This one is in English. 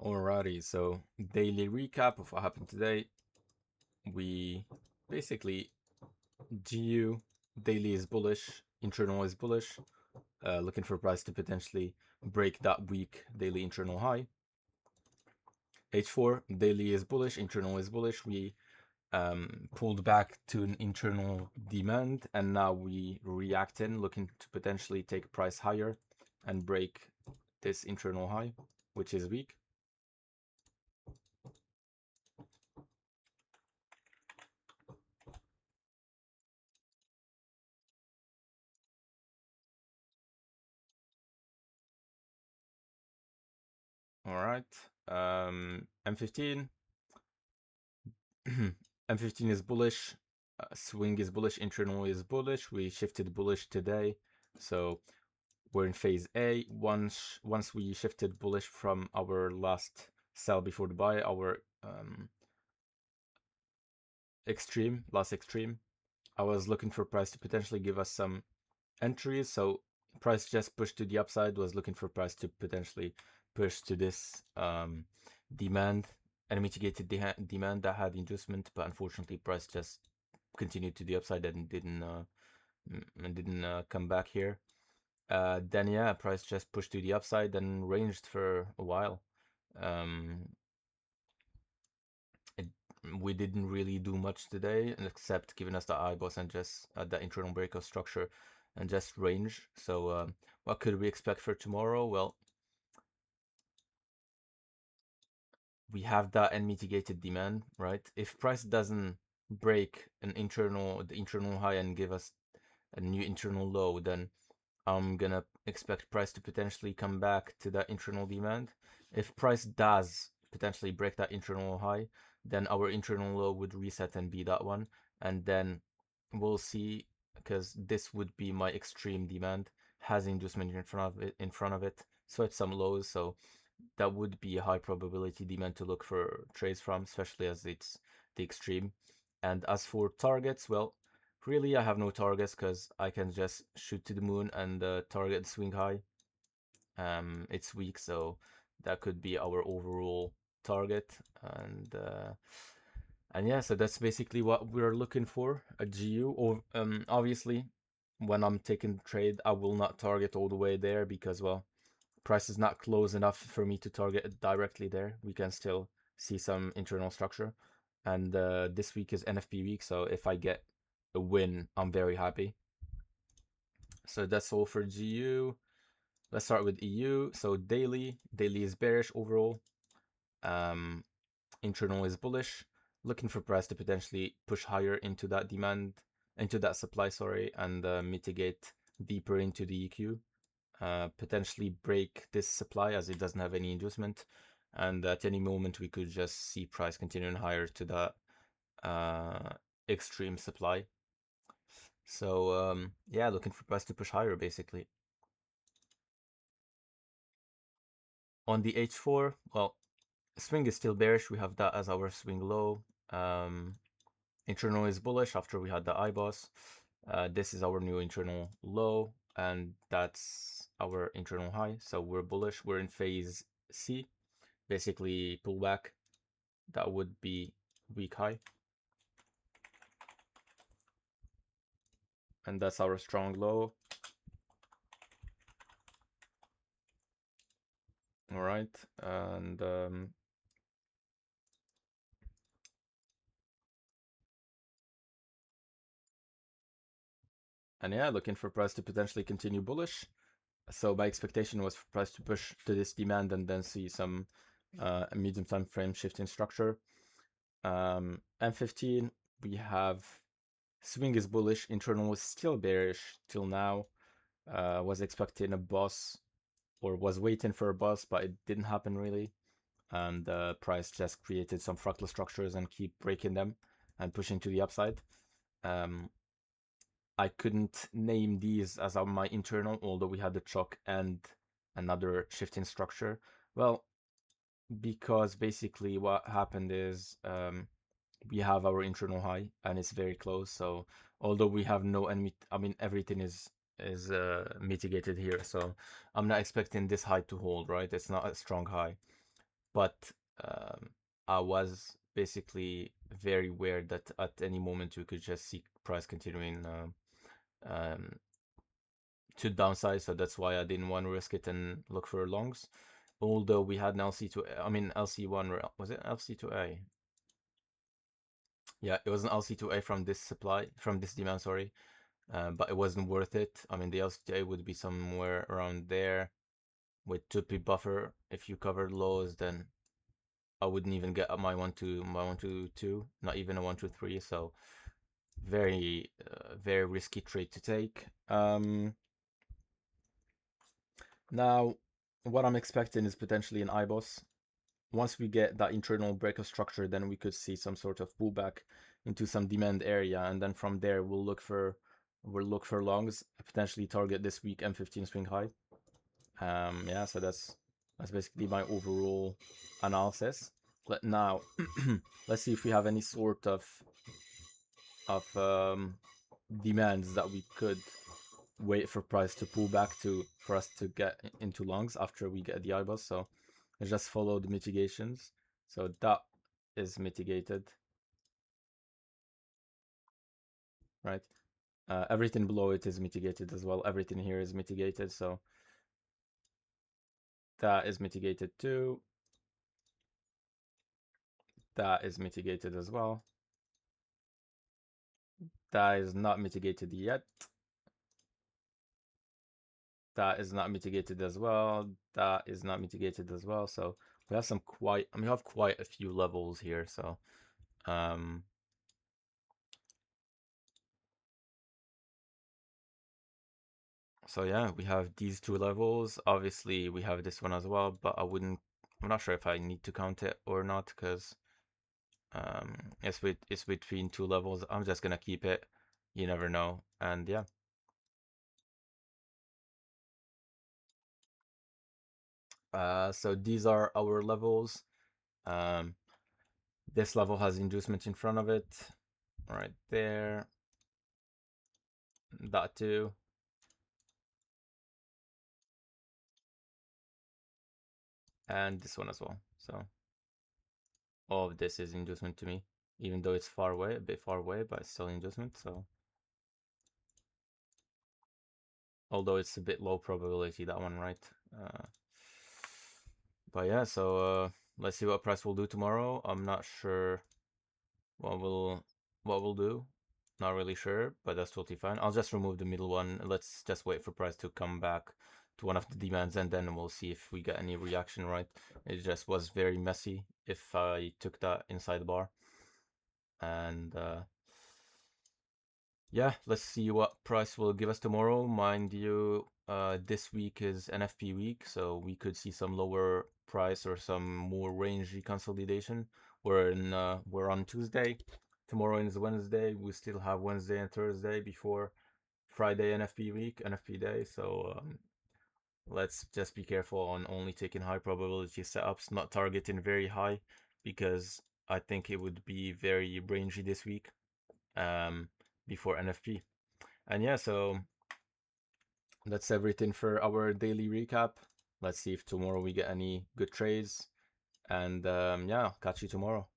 Alrighty, so daily recap of what happened today. We basically GU daily is bullish, internal is bullish, looking for price to potentially break that weak daily internal high. H4 daily is bullish, internal is bullish. We pulled back to an internal demand, and now we react in, looking to potentially take price higher and break this internal high, which is weak. All right. M15. M15 is bullish. Swing is bullish. Internal is bullish. We shifted bullish today. So we're in phase A. Once we shifted bullish from our last sell before the buy, our last extreme, I was looking for price to potentially give us some entries. So price just pushed to the upside, was looking for price to potentially push to this demand and mitigated demand that had inducement, but unfortunately price just continued to the upside and didn't come back here. Then yeah, price just pushed to the upside and ranged for a while. Um, it, we didn't really do much today except giving us the IBOS and just the internal breakout structure and just range. So what could we expect for tomorrow? Well, we have that unmitigated demand, right? If price doesn't break the internal high and give us a new internal low, then I'm gonna expect price to potentially come back to that internal demand. If price does potentially break that internal high, then our internal low would reset and be that one, and then we'll see, because this would be my extreme demand, has inducement in front of it, swept some lows, so that would be a high probability demand to look for trades from, especially as it's the extreme. And as for targets, well, really I have no targets because I can just shoot to the moon and target the swing high. It's weak, so that could be our overall target. And yeah, so that's basically what we're looking for, a GU. Or obviously, when I'm taking trade, I will not target all the way there because, well, price is not close enough for me to target it directly there. We can still see some internal structure. And this week is NFP week, so if I get a win, I'm very happy. So that's all for GU. Let's start with EU. So daily is bearish overall. Um, internal is bullish. Looking for price to potentially push higher into that demand, into that supply, sorry, and mitigate deeper into the EQ. Potentially break this supply as it doesn't have any inducement, and at any moment we could just see price continuing higher to that extreme supply. So yeah, looking for price to push higher basically. On the H4, well, swing is still bearish. We have that as our swing low. Internal is bullish after we had the IBOS. This is our new internal low, and that's our internal high. So we're bullish. We're in phase C, basically pullback. That would be weak high. And that's our strong low. All right, and yeah, looking for price to potentially continue bullish. So my expectation was for price to push to this demand and then see some medium time frame shift in structure. M15, we have swing is bullish, internal was still bearish till now. Was expecting a boss, or was waiting for a boss, but it didn't happen really. And price just created some fractal structures and keep breaking them and pushing to the upside. I couldn't name these as my internal, although we had the chalk and another shifting structure. Well, because basically what happened is we have our internal high and it's very close. So although we have no enemy, I mean everything is mitigated here. So I'm not expecting this high to hold, right? It's not a strong high. but um, I was basically very aware that at any moment we could just see price continuing um, to downside, so that's why I didn't want to risk it and look for longs. Although we had an LC2, I mean LC1, was it LC2A? Yeah, it was an LC2A from this supply, from this demand, sorry, but it wasn't worth it. I mean, the LC2A would be somewhere around there with 2p buffer. If you covered lows, then I wouldn't even get my 122, not even a 123. So very, very risky trade to take. Now, what I'm expecting is potentially an IBOS. Once we get that internal break of structure, then we could see some sort of pullback into some demand area, and then from there we'll look for longs, potentially target this week M15 swing high. Yeah, so that's basically my overall analysis. Now let's see if we have any sort of demands that we could wait for price to pull back to for us to get into longs after we get the IBOS. So I just follow the mitigations. So that is mitigated, right? Everything below it is mitigated as well. Everything here is mitigated. So that is mitigated too. That is mitigated as well. That is not mitigated yet. That is not mitigated as well. That is not mitigated as well. So we have we have quite a few levels here. So um, yeah, we have these two levels. Obviously, we have this one as well, but I'm not sure if I need to count it or not because it's between two levels. I'm just gonna keep it. You never know. And yeah. So these are our levels. Um, this level has inducement in front of it, right there. That too. And this one as well. So all of this is inducement to me, even though it's far away, a bit far away, but it's still inducement. So although it's a bit low probability, that one, right? But yeah, so let's see what price will do tomorrow. I'm not sure what we'll do. Not really sure, but that's totally fine. I'll just remove the middle one. Let's just wait for price to come back to one of the demands, and then we'll see if we get any reaction, right? It just was very messy if I took that inside bar. And yeah, let's see what price will give us tomorrow. Mind you, this week is NFP week, so we could see some lower price or some more range consolidation. We're on Tuesday. Tomorrow is Wednesday. We still have Wednesday and Thursday before Friday NFP week, NFP day. So let's just be careful on only taking high probability setups, not targeting very high, because I think it would be very rangy this week. Before NFP. And yeah, so that's everything for our daily recap. Let's see if tomorrow we get any good trades. And yeah, catch you tomorrow.